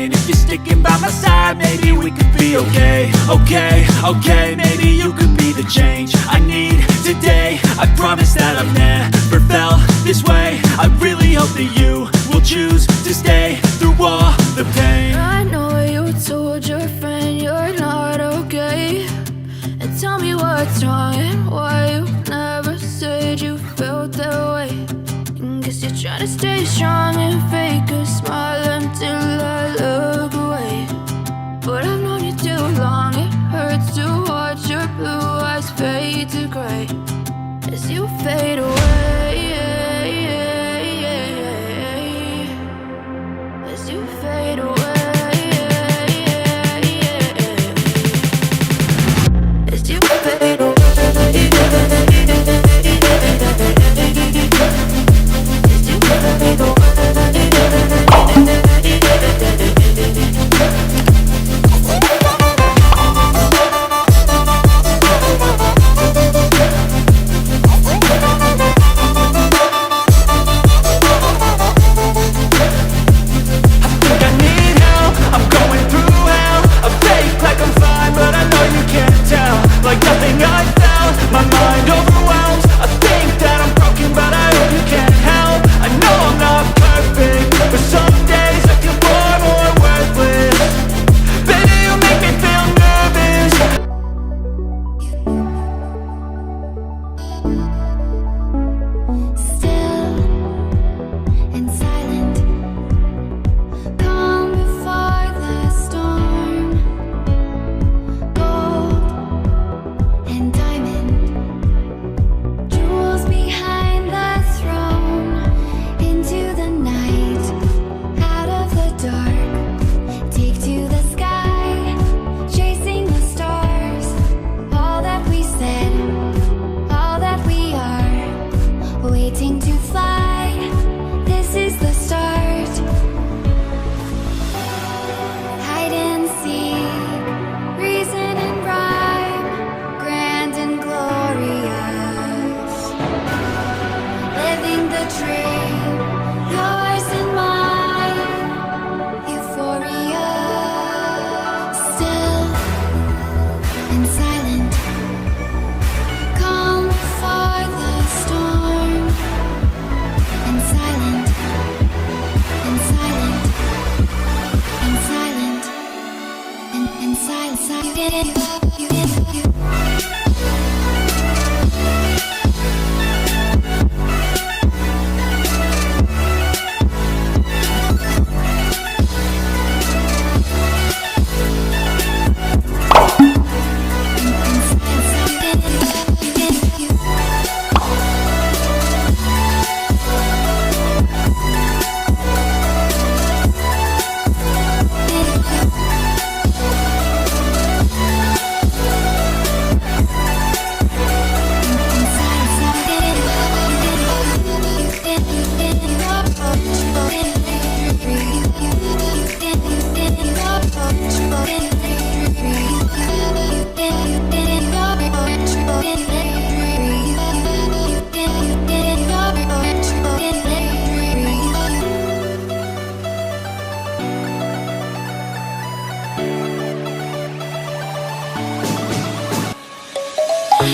pain. If you're sticking by my side, maybe we could be okay. Okay, maybe you could be the change I need today. I promise that I've never felt this way. I really hope that you will choose to stay through all the pain. I know you told your friend you're not okay, and tell me what's wrong and why you never said you felt that way. Guess you're trying to stay strong and fake a smile until I look away. But I've known you too long, it hurts to watch your blue eyes fade to gray as you fade away. As you fade away. As you fade away.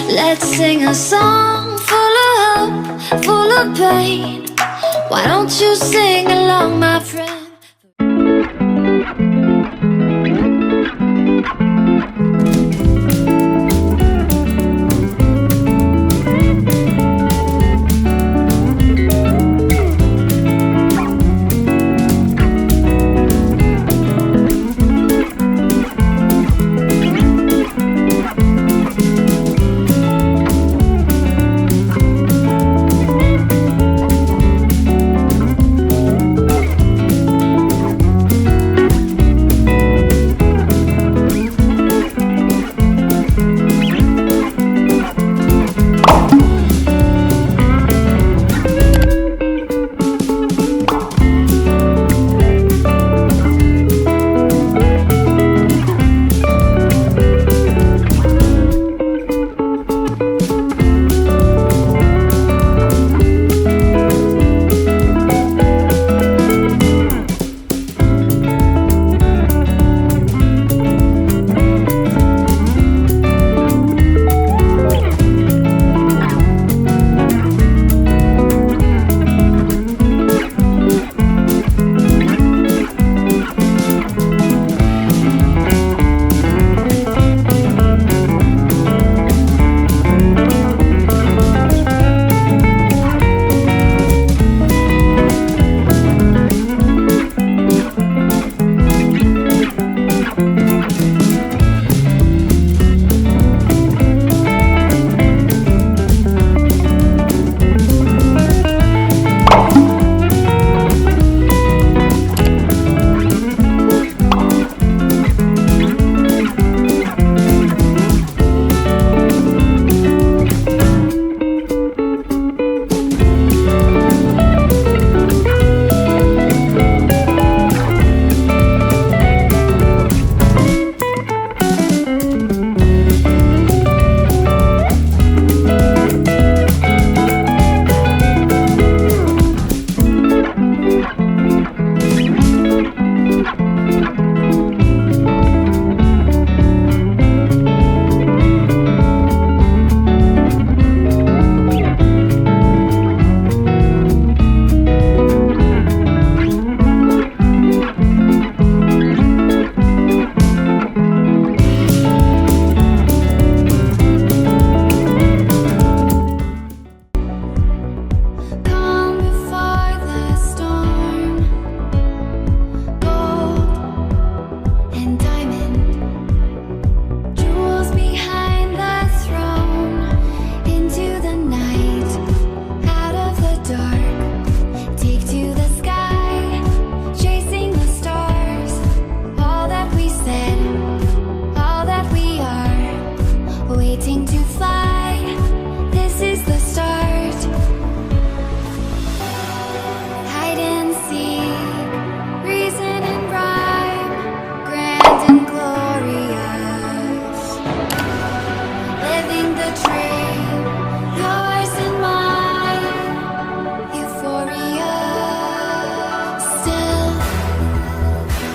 Let's sing a song full of hope, full of pain. Why don't you sing along, my friend?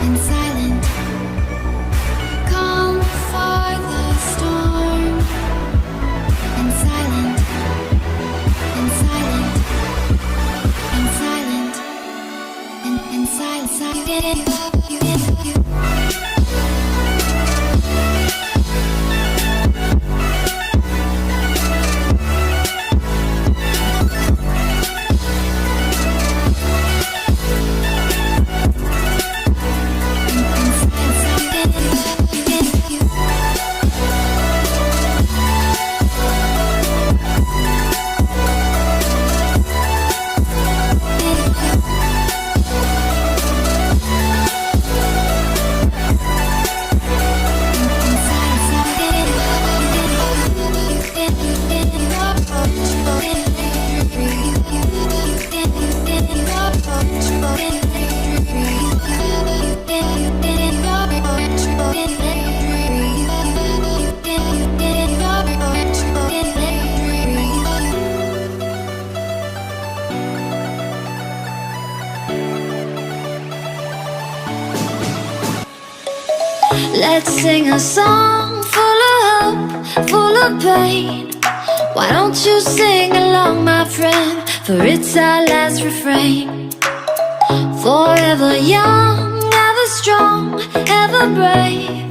and silent. Come for the storm and silent, and silent, and silent, and silent. Let's sing a song full of hope, full of pain. Why don't you sing along, my friend? For it's our last refrain. Forever young, ever strong, ever brave.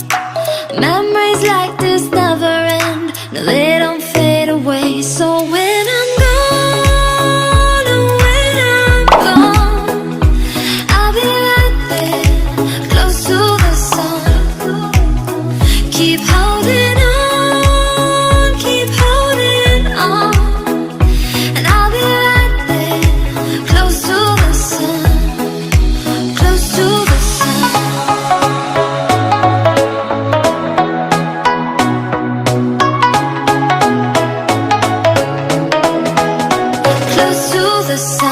Memories like this never end. No, they don't fade away. So when I'm gone, oh, when I'm gone, I'll be right there, close to the sun. Keep holding on, keep holding on. And I'll be right there, close to the sun, close to the sun. Close to the sun.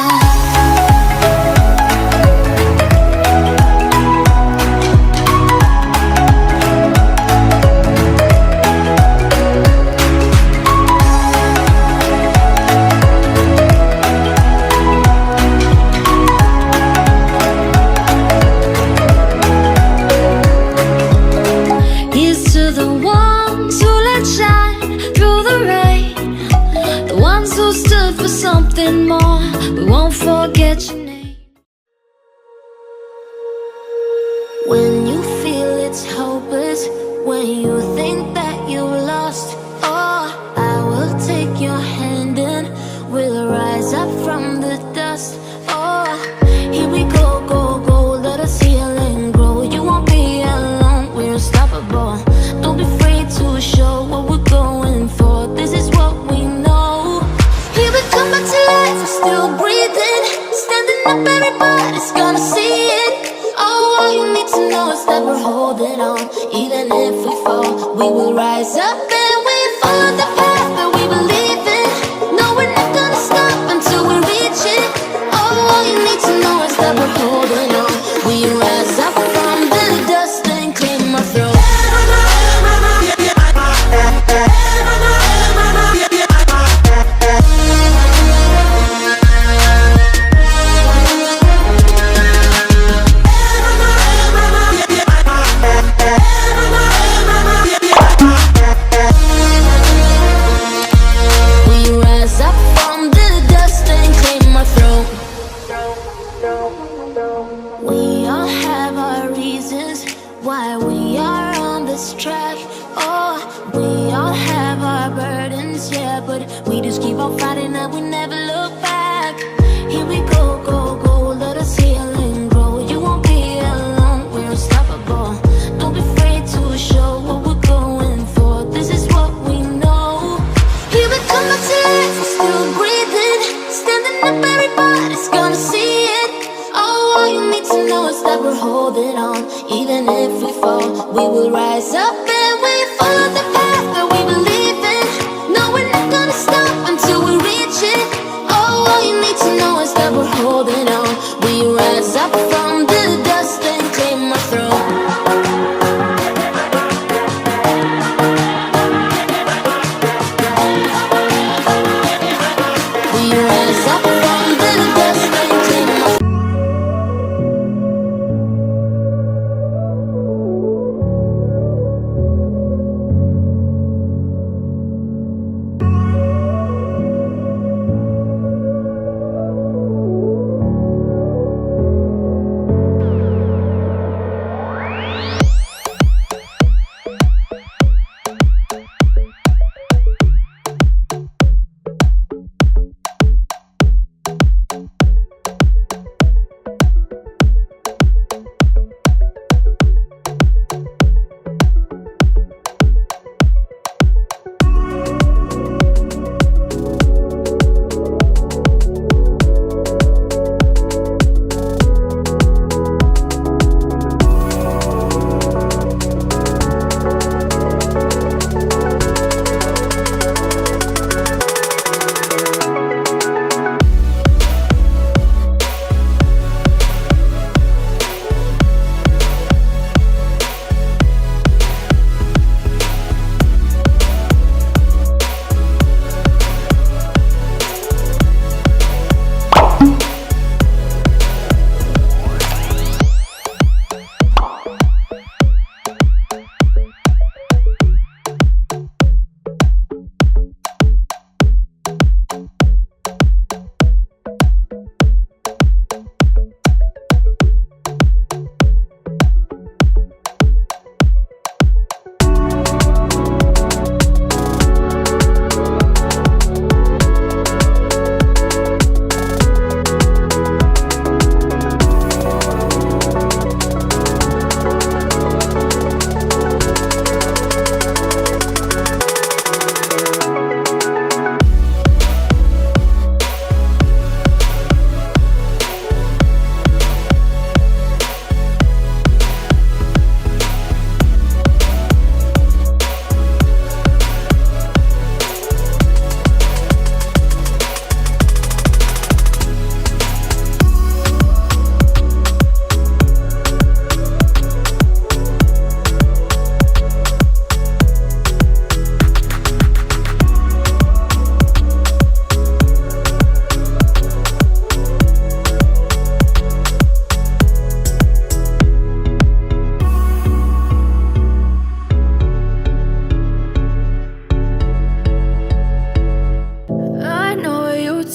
Here's to the ones who let shine through the rain, the ones who stood for something more. We won't forget your name. When you feel it's hopeless, when you think that you lost, oh, I will take your hand and we'll rise up from the dust. Oh, here we go, go, go, let us heal and grow. You won't be alone, we're unstoppable. Don't be afraid to show what we're going for. This is what we know. Here we come back to life, we're still breathing. Standing up, everybody's gonna see it. Oh, all you need to know is that we're holding on. Even if we fall, we will rise up and we follow the path that we believe in. No, we're not gonna stop until we reach it. Oh, all you need to know is that we're holding on. We rise up from the dust and clear my throat. We rise up from the dust and clear my throat. We all have our reasons why we are on this track. Oh, we all have our burdens, yeah, but we just keep on fighting and we never look back. Here we go, go, go, let us heal and grow. You won't be alone, we're unstoppable. Don't be afraid to show what we're going for. This is what we know. Here we come back to life, we're still breathing. Standing up, everybody's gonna see it. Oh, all you need to know is that we're holding on. Even if we fall, we will rise up and we follow the path.